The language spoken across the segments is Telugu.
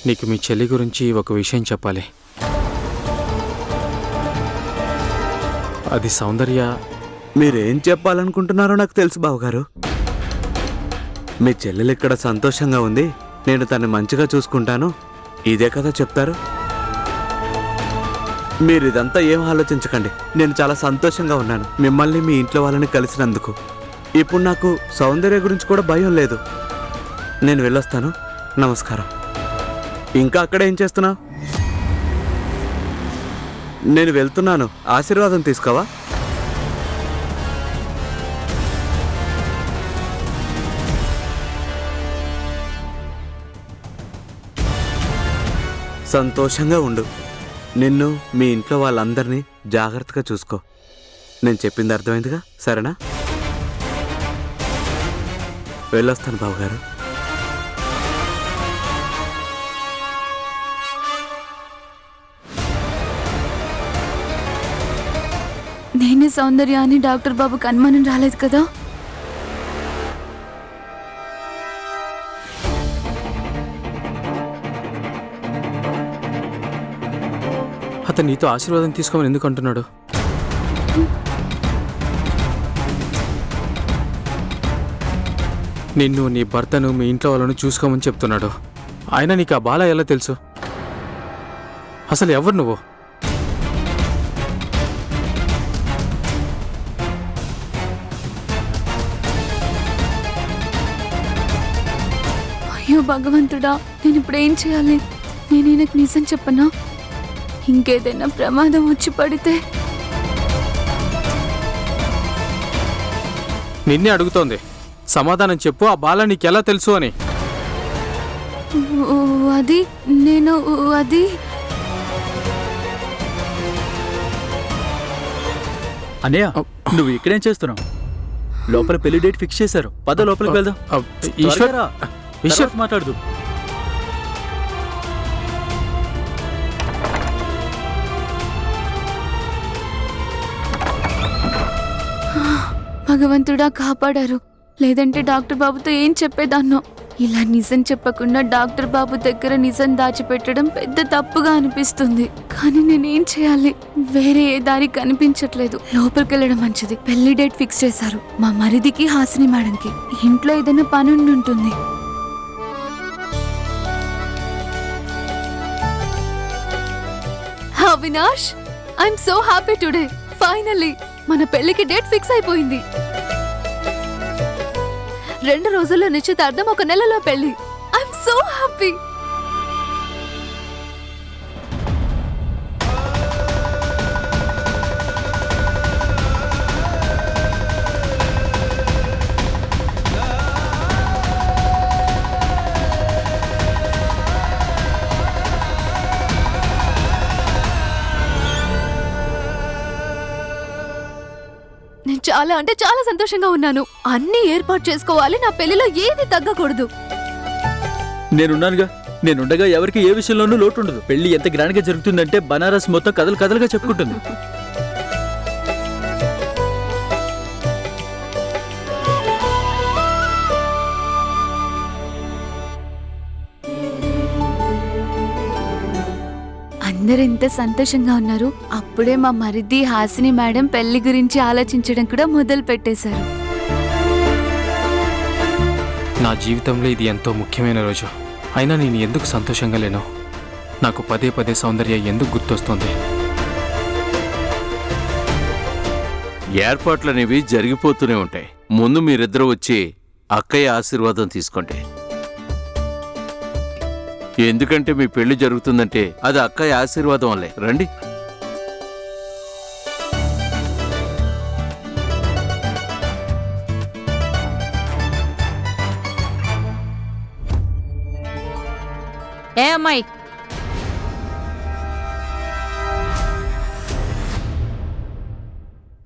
నీకు మీ చెల్లి గురించి ఒక విషయం చెప్పాలి. అది సౌందర్య. మీరేం చెప్పాలనుకుంటున్నారో నాకు తెలుసు బావగారు. మీ చెల్లెలు ఇక్కడ సంతోషంగా ఉంది, నేను తను మంచిగా చూసుకుంటాను, ఇదే కదా చెప్తారు. మీరు ఇదంతా ఏం ఆలోచించకండి. నేను చాలా సంతోషంగా ఉన్నాను మిమ్మల్ని మీ ఇంట్లో వాళ్ళని కలిసినందుకు. ఇప్పుడు నాకు సౌందర్య గురించి కూడా భయం లేదు. నేను వెళ్ళొస్తాను. నమస్కారం. ఇంకా అక్కడ ఏం చేస్తున్నావు? నేను వెళ్తున్నాను, ఆశీర్వాదం తీసుకోవా? సంతోషంగా ఉండు. నిన్ను మీ ఇంట్లో వాళ్ళందరినీ జాగ్రత్తగా చూసుకో. నేను చెప్పింది అర్థమైందిగా, సరేనా? వెళ్ళొస్తాను బావగారు. నేనే సౌందర్య అని డాక్టర్ బాబుకి అనుమానం రాలేదు కదా? అతను నీతో ఆశీర్వాదం తీసుకోమని ఎందుకు అంటున్నాడు? నిన్ను, నీ భర్తను, మీ ఇంట్లో వాళ్ళను చూసుకోమని చెప్తున్నాడు. ఆయన నీకు ఆ బాల ఎలా తెలుసు? అసలు ఎవరు నువ్వు? అయ్యో భగవంతుడా, నేను ఇప్పుడు ఏం చేయాలి? నేను ఈయనకు నిజం చెప్పనా? ఇంకేదైనా ప్రమాదం వచ్చి పడితే? నిన్నే అడుగుతోంది, సమాధానం చెప్పు. ఆ బాల నీకెలా తెలుసు అని. అది నేను అది అన్నయ్య, నువ్వు ఇక్కడేం చేస్తున్నావు? లోపల పెళ్లి డేట్ ఫిక్స్ చేశారు, పద లోపలికి వెళ్దాం. ఈశ్వర్ మాట్లాడుతూ భగవంతుడా కాపాడారు. లేదంటే డాక్టర్ బాబుతో ఏం చెప్పేదాన్నో. ఇలా నిజం చెప్పకుండా డాక్టర్ బాబు దగ్గర నిజం దాచిపెట్టడం పెద్ద తప్పుగా అనిపిస్తుంది. కానీ నేనేం చేయాలి? వేరే ఏ దారి కనిపించట్లేదు. లోపలికి వెళ్ళడం మంచిది. పెళ్లి డేట్ ఫిక్స్ చేశారు మా మరిదికి, హాసిని మేడంకి. ఇంట్లో ఏదైనా పని ఉండి ఉంటుంది. Avinash, I'm so happy today. Finally మన పెళ్లికి డేట్ ఫిక్స్ అయిపోయింది. 2 రోజుల్లో నిశ్చితార్థం, 1 నెలలో పెళ్లి. I'm so happy. నేను చాలా అంటే చాలా సంతోషంగా ఉన్నాను. అన్ని ఏర్పాటు చేసుకోవాలి. నా పెళ్లిలో ఏది తగ్గకూడదు. నేనుండగా ఎవరికి ఏ విషయంలోనూ లోటు ఉండదు. పెళ్లి ఎంత గ్రాండ్ గా జరుగుతుందంటే బనారస్ మొత్తం కథలు కథలుగా చెప్పుకుంటుంది. అందరూ ఎంత సంతోషంగా ఉన్నారు. అప్పుడే మా మరిది హాసిని మేడం పెళ్లి గురించి ఆలోచించడం కూడా మొదలు పెట్టేశారు. నా జీవితంలో ఇది ఎంతో ముఖ్యమైన రోజు. అయినా నేను ఎందుకు సంతోషంగా లేను? నాకు పదే పదే సౌందర్య ఎందుకు గుర్తొస్తుంది? ఏర్పాట్లనేవి జరిగిపోతూనే ఉంటాయి. ముందు మీరిద్దరూ వచ్చి అక్కయ్య ఆశీర్వాదం తీసుకోండి. ఎందుకంటే మీ పెళ్లి జరుగుతుందంటే అది అక్కయ్య ఆశీర్వాదం వల్లే. రండి. ఏ అమ్మాయి,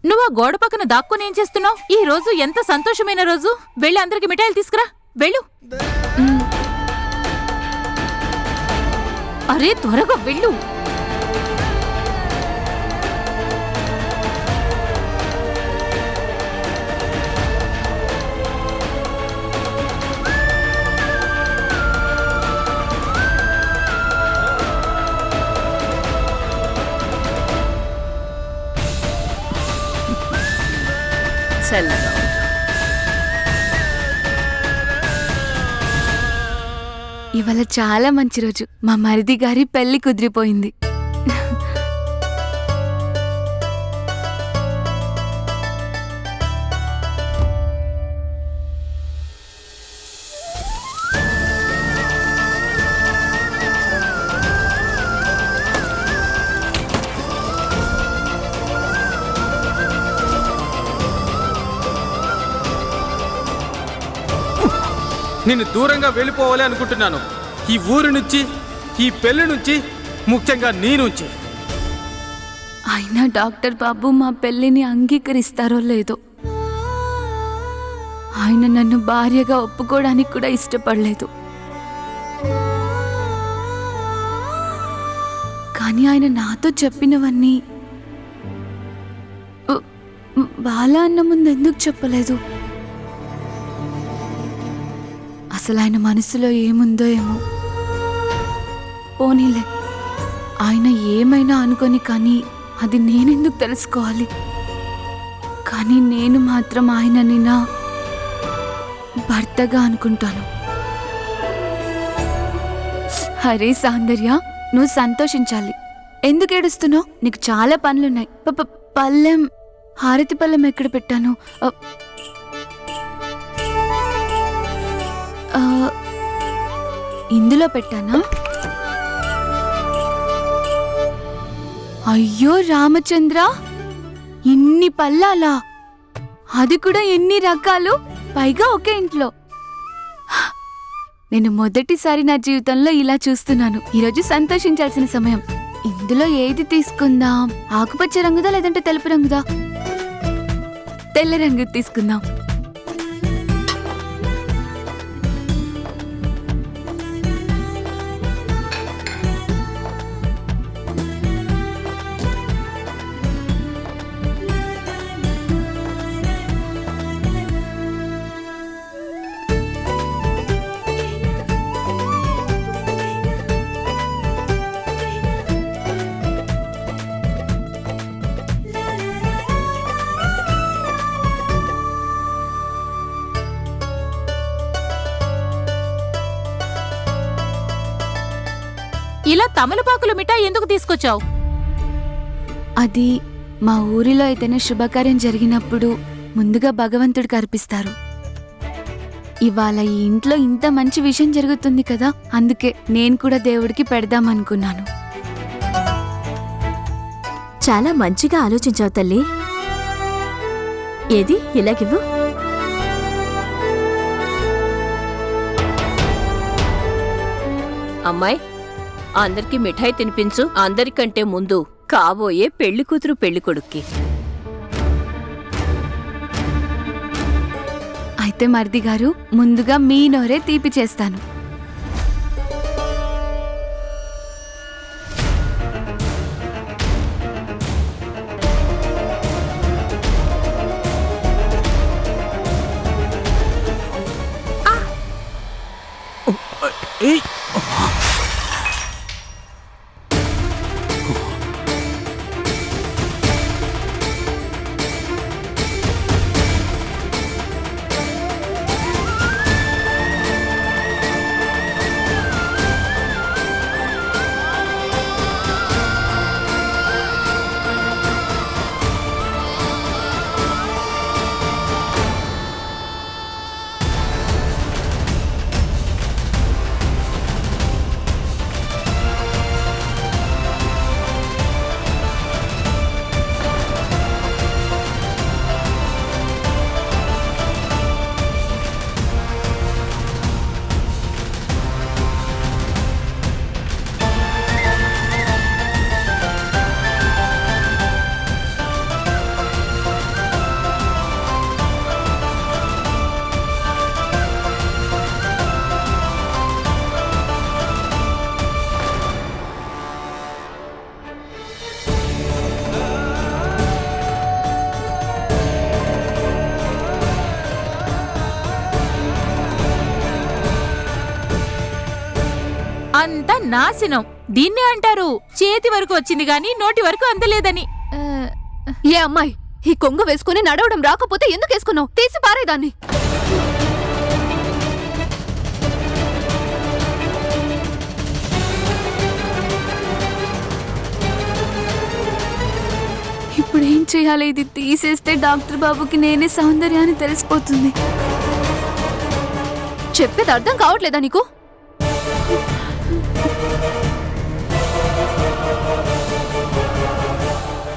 నువ్వు ఆ గోడ పక్కన దాక్కుని ఏం చేస్తున్నావు? ఈ రోజు ఎంత సంతోషమైన రోజు. వెళ్ళి అందరికి మిఠాయిలు తీసుకురా. వెళ్ళు. అరే త్వరగా వెళ్ళు. చల్లగా ఉండు. ఇవాళ చాలా మంచి రోజు. మా మరిది గారి పెళ్లి కుదిరిపోయింది. నిన్ను దూరంగా వెళ్ళిపోవాలి అనుకుంటున్నాను. ఈ ఊరి నుంచి, ఈ పెళ్లి నుంచి, ముఖ్యంగా నీ నుంచి. అయినా డాక్టర్ బాబు మా పెళ్లిని అంగీకరిస్తారో లేదో. ఆయన నన్ను భార్యగా ఒప్పుకోవడానికి కూడా ఇష్టపడలేదు. కానీ ఆయన నాతో చెప్పినవన్నీ బాలా అన్న ముందు ఎందుకు చెప్పలేదు? అసలు ఆయన మనసులో ఏముందో ఏమో. పోనీలే, ఆయన ఏమైనా అనుకొని, కానీ అది నేనెందుకు తెలుసుకోవాలి? కానీ నేను మాత్రం ఆయనని నా భర్తగా అనుకుంటాను. అరే సౌందర్య, నువ్వు సంతోషించాలి. ఎందుకు ఏడుస్తున్నావు? నీకు చాలా పనులున్నాయి. పళ్ళెం, హారతి పళ్ళెం ఎక్కడ పెట్టాను? ఇందులో పెట్టానా? అయ్యో రామచంద్ర, ఇన్ని పళ్ళాలా? అది కూడా ఎన్ని రకాలు, పైగా ఒకే ఇంట్లో. నేను మొదటిసారి నా జీవితంలో ఇలా చూస్తున్నాను. ఈరోజు సంతోషించాల్సిన సమయం. ఇందులో ఏది తీసుకుందాం? ఆకుపచ్చ రంగుదా లేదంటే తెలుపు రంగుదా? తెల్ల రంగు తీసుకుందాం. ఇలా తమలపాకుల మిఠాయి ఎందుకు తీసుకొచ్చావు? అది మా ఊరిలో ఏదైనా శుభకార్యం జరిగినప్పుడు ముందుగా భగవంతుడికి అర్పిస్తారు. ఇవాళ ఈ ఇంట్లో ఇంత మంచి విషయం జరుగుతుంది కదా, అందుకే నేను కూడా దేవుడికి పెడదామనుకున్నాను. చాలా మంచిగా ఆలోచించావు తల్లి. ఏది ఇలాగివ్వు. అమ్మాయి, అందరికి మిఠాయి తినిపించు. అందరికంటే ముందు కాబోయే పెళ్లి కూతురు పెళ్లి కొడుక్కి. అయితే మరిది గారు, ముందుగా మీ నోరే తీపి చేస్తాను. అంతా నాశనం. దీన్నే అంటారు చేతి వరకు వచ్చింది గాని నోటి వరకు అందలేదని. ఏ అమ్మాయి, ఈ కొంగు వేసుకుని నడవడం రాకపోతే ఎందుకు వేసుకున్నావు? తీసి పారేదాన్ని. ఇప్పుడు ఏం చేయాలి? ఇది తీసేస్తే డాక్టర్ బాబుకి నేనే సౌందర్యాన్ని తెలిసిపోతుంది. చెప్పేది అర్థం కావట్లేదా నీకు?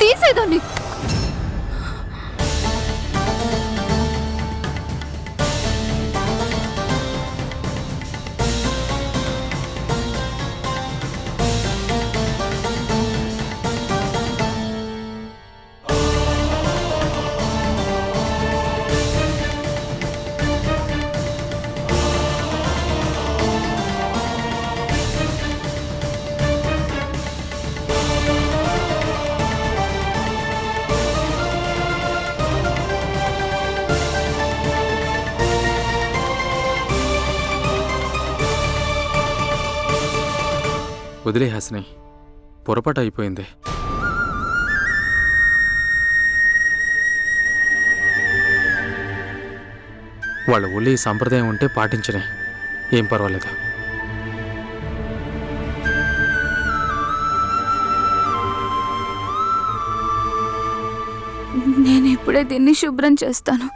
తీసేదాన్ని. వదిలే హాసిని, పొరపాటు అయిపోయింది. వాళ్ళ ఊళ్ళో ఈ సంప్రదాయం ఉంటే పాటించనే, ఏం పర్వాలేదు. నేను ఇప్పుడే దీన్ని శుభ్రం చేస్తాను.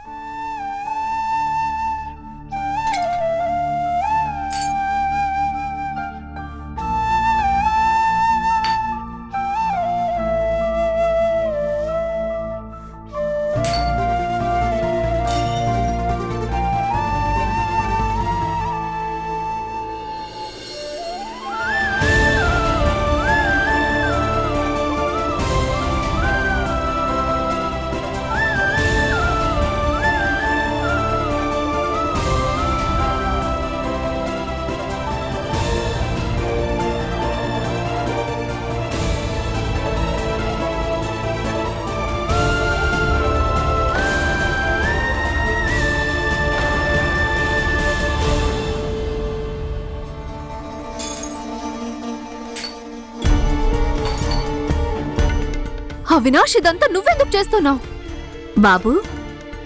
అవినాష్, ఇదంతా నువ్వెందుకు చేస్తున్నావు? బాబు,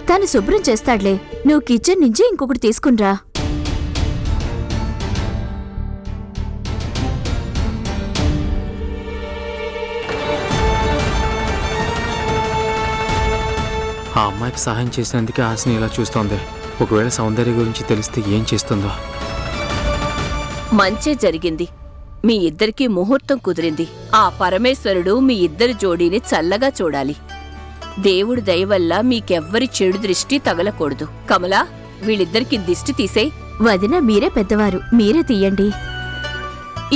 తను శుభ్రం చేస్తాడులే. నువ్వు కిచెన్ నుంచి ఇంకొకటి తీసుకునిరా. ఆ అమ్మాయికి సహాయం చేసినందుకే హాసిని ఇలా చూస్తోంది. ఒకవేళ సౌందర్య గురించి తెలిస్తే ఏం చేస్తుందో. మంచే జరిగింది. మీ ఇద్దరికీ ముహూర్తం కుదిరింది. ఆ పరమేశ్వరుడు మీ ఇద్దరి జోడీని చల్లగా చూడాలి. దేవుడి దయవల్ల మీకెవ్వరి చెడు దృష్టి తగలకూడదు. కమలా, వీళ్ళిద్దరికి దిష్టి తీసేయ్. వదిన, మీరే పెద్దవారు, మీరే తీయండి.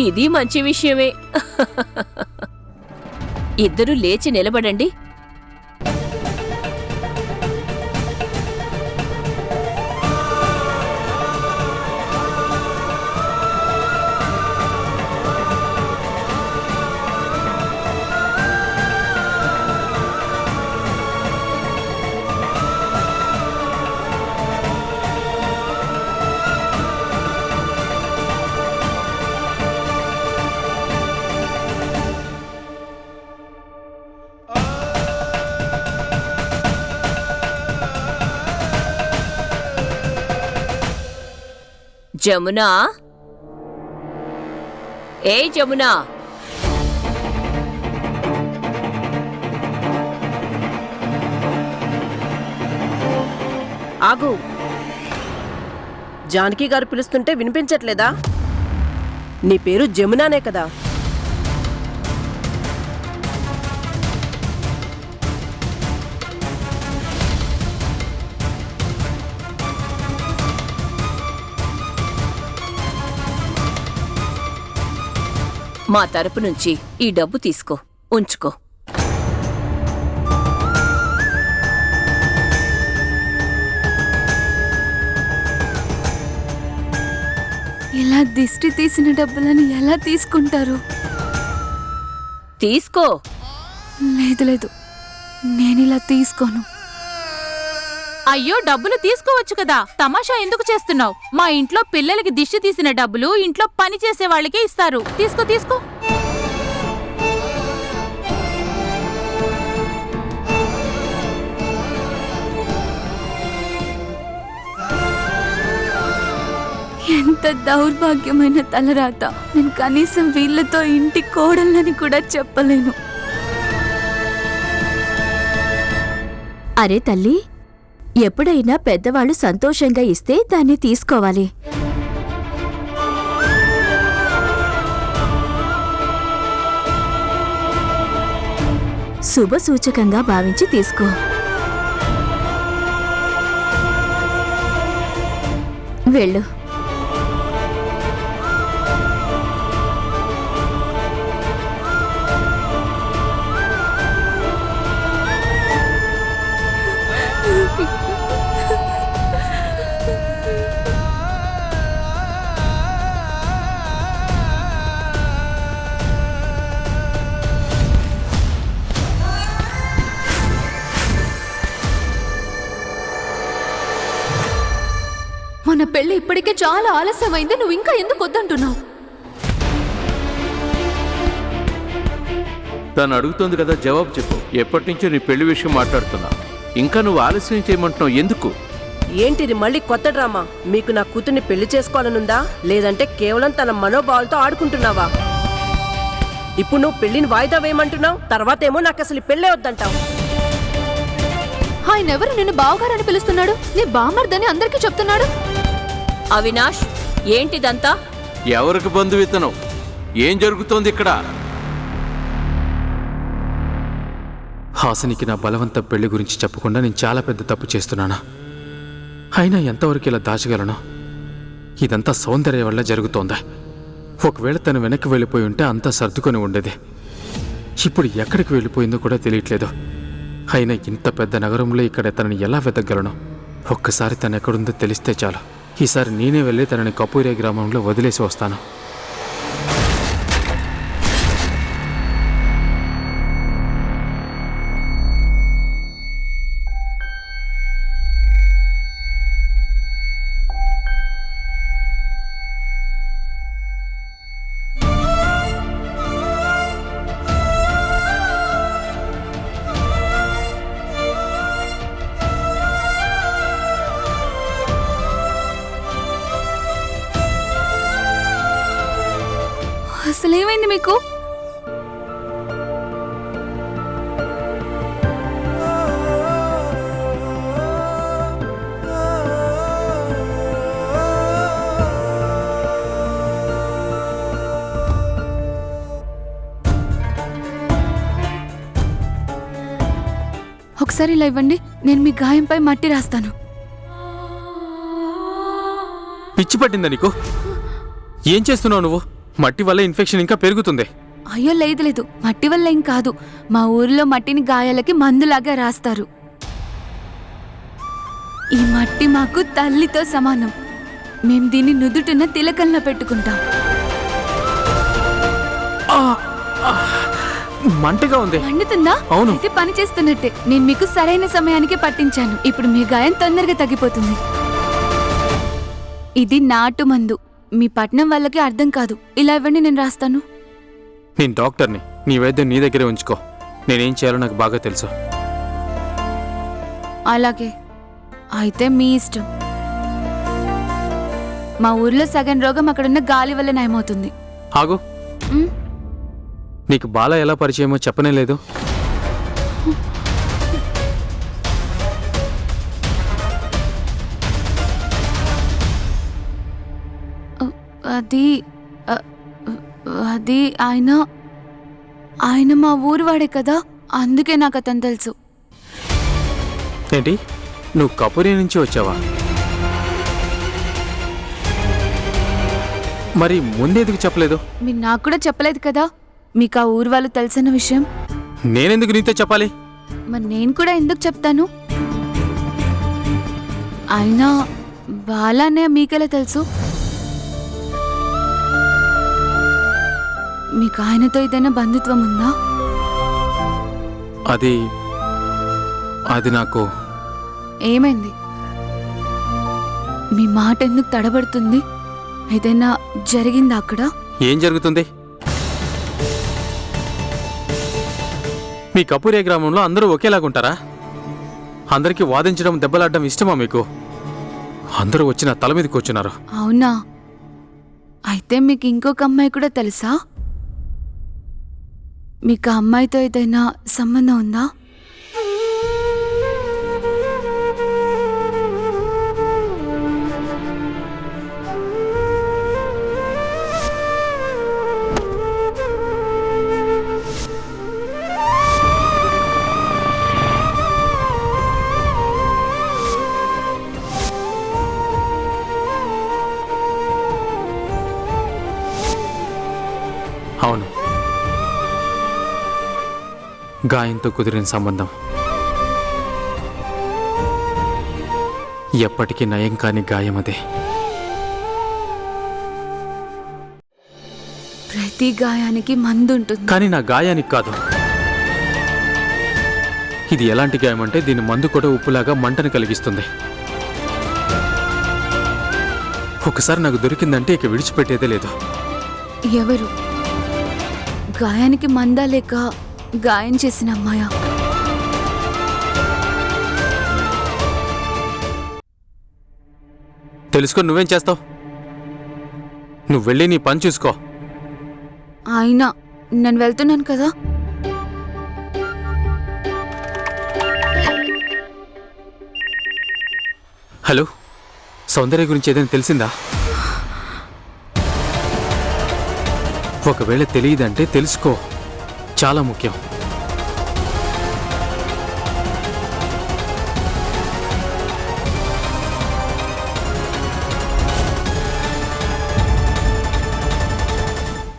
ఇది మంచి విషయమే. ఇద్దరూ లేచి నిలబడండి. జమునా, ఏ జమునా, ఆగు. జానకి గారు పిలుస్తుంటే వినిపించట్లేదా? నీ పేరు జమునానే కదా? మా తరపు నుంచి ఈ డబ్బు తీసుకో, ఉంచుకో. ఇలా దిష్టి తీసిన డబ్బులని ఎలా తీసుకుంటారు? తీసుకో. లేదు లేదు, నేనిలా తీసుకోను. అయ్యో, డబ్బులు తీసుకోవచ్చు కదా. తమాషా ఎందుకు చేస్తున్నావు? మా ఇంట్లో పిల్లలకి దిష్టి తీసిన డబ్బులు ఇంట్లో పని చేసే వాళ్ళకే ఇస్తారు. తీసుకో తీసుకో. దౌర్భాగ్యమైన తలరాత. నేను కనీసం వీళ్ళతో ఇంటి కోడళ్ళని కూడా చెప్పలేను. అరే తల్లి, ఎప్పుడైనా పెద్దవాళ్ళు సంతోషంగా ఇస్తే దాన్ని తీసుకోవాలి. శుభ సూచకంగా భావించి తీసుకో. వెళ్ళు. మన పెళ్లి ఇప్పటికే చాలా ఆలస్యమైంది. నువ్వు ఇంకా ఎందుకు వద్దంటున్నావు? తను అడుగుతోంది కదా, జవాబు చెప్పు. ఎప్పటి నుంచో నీ పెళ్లి విషయం మాట్లాడుతున్నా, ఇంకా నువ్వు ఆలస్యం చేయమంటున్నావు ఎందుకు? ఏంటిది మళ్ళీ కొత్త డ్రామా? మీకు నా కూతుర్ని పెళ్లి చేసుకోవాలనుందా, లేదంటే కేవలం తన మనోభావాలతో ఆడుకుంటున్నావా? ఇప్పుడు నువ్వు పెళ్లిని వాయిదా వేయమంటున్నావు, తర్వాత ఏమో నాకు అసలు పెళ్ళే వద్దంటావు. ఆయన ఎవరు నిన్ను బావగారని పిలుస్తున్నాడు? నీ బామర్దని అందరికీ చెప్తున్నాడు. అవినాష్, ఏంటిదంతా? ఎవరికి బంధువిత్తనం? ఏం జరుగుతోంది ఇక్కడ? హాసినికి నా బలవంత పెళ్లి గురించి చెప్పకుండా నేను చాలా పెద్ద తప్పు చేస్తున్నానా? అయినా ఎంతవరకు ఇలా దాచగలను? ఇదంతా సౌందర్య వల్ల జరుగుతోందా? ఒకవేళ తను వెనక్కి వెళ్ళిపోయి ఉంటే అంతా సర్దుకొని ఉండేది. ఇప్పుడు ఎక్కడికి వెళ్ళిపోయిందో కూడా తెలియట్లేదు. అయినా ఇంత పెద్ద నగరంలో ఇక్కడ తనని ఎలా వెతకగలను? ఒక్కసారి తను ఎక్కడుందో తెలిస్తే చాలు. ఈసారి నేనే వెళ్ళి తనని కపూరియా గ్రామంలో వదిలేసి వస్తాను. అసలేమైంది మీకు? ఒకసారి ఇలా ఇవ్వండి, నేను మీ గాయంపై మట్టి రాస్తాను. పిచ్చి పట్టిందా నీకు? ఏం చేస్తున్నావు నువ్వు? మట్టి వల్ల ఇన్ఫెక్షన్ ఇంకా పెరుగుతుంది. అయ్యో లేదు లేదు, మట్టి వల్ల ఏం కాదు. మా ఊరిలో మట్టిని గాయాలకి మందులాగా రాస్తారు. ఈ మట్టి మాకు తల్లితో సమానం. మేం దీన్ని నుదుటిన తిలకంలో పెట్టుకుంటాం. మంటగా ఉంది. మండుతుందా? అవును. అయితే పని చేస్తున్నట్టే. నేను మీకు సరైన సమయానికి పట్టించాను. ఇప్పుడు మీ గాయం తొందరగా తగ్గిపోతుంది. ఇది నాటు మందు. మీ పట్నం వాళ్ళకి అర్థం కాదు. ఇలా ఇవ్వండి, నేను రాస్తాను. నేను డాక్టర్ని. నీ వైద్యం నీ దగ్గరే ఉంచుకో. నేనేం చేయాలో నాకు బాగా తెలుసు. అలాగే, అయితే మీ ఇష్టం. మా ఊర్లో సగం రోగం అక్కడున్న గాలి వల్ల నయమవుతుంది. ఆగు. ఉమ్, నీకు బాల ఎలా పరిచయమో చెప్పనే లేదు. అది అది ఆయన మా ఊరు వాడే కదా, అందుకే నాకు అతను తెలుసు. ఏంటి, నువ్వు కపూరియా నుంచి వచ్చావా? మరి ముందెందుకు చెప్పలేదు? మీరు నాకు కూడా చెప్పలేదు కదా మీకు ఆ ఊరు వాళ్ళు తెలిసిన విషయం. నేనెందుకు నీతో చెప్పాలి? మరి నేను కూడా ఎందుకు చెప్తాను? అయినా బాలానే మీకెలా తెలుసు? మీకు ఆయనతో ఏదైనా బంధుత్వం ఉందా? అది నాకు ఏమైంది? మీ మాట ఎందుకు తడబడుతుంది? ఏదైనా జరిగిందా అక్కడ? ఏం జరుగుతుంది? మీ కపూరియా గ్రామంలో అందరూ ఒకేలాగుంటారా? అందరికీ వాదించడం, దెబ్బలాడడం ఇష్టమా మీకు? అందరూ వచ్చి నా తల మీద కూర్చున్నారు. అవునా? అయితే మీకు ఇంకొక అమ్మాయి కూడా తెలుసా? మీకు ఆ అమ్మాయితో ఏదైనా సంబంధం ఉందా? అవును, గాయంతో కుదిరిన సంబంధం. ఎప్పటికీ నయం కాని గాయం అదే. ప్రతి గాయానికి మందు ఉంటుంది. కానీ నా గాయానికి కాదు. ఇది ఎలాంటి గాయం అంటే దీని మందు కూడా ఉప్పులాగా మంటను కలిగిస్తుంది. ఒకసారి నాకు దొరికిందంటే ఇక విడిచిపెట్టేదే లేదు. ఎవరు? గాయానికి మందా లేక గాయం చేసిన అమ్మాయా? తెలుసుకొని నువ్వేం చేస్తావు? నువ్వు వెళ్ళి నీ పని చూసుకో. అయినా నేను వెళ్తున్నాను కదా. హలో, సౌందర్య గురించి ఏదైనా తెలిసిందా? ఒకవేళ తెలియదంటే తెలుసుకో, చాలా ముఖ్యం.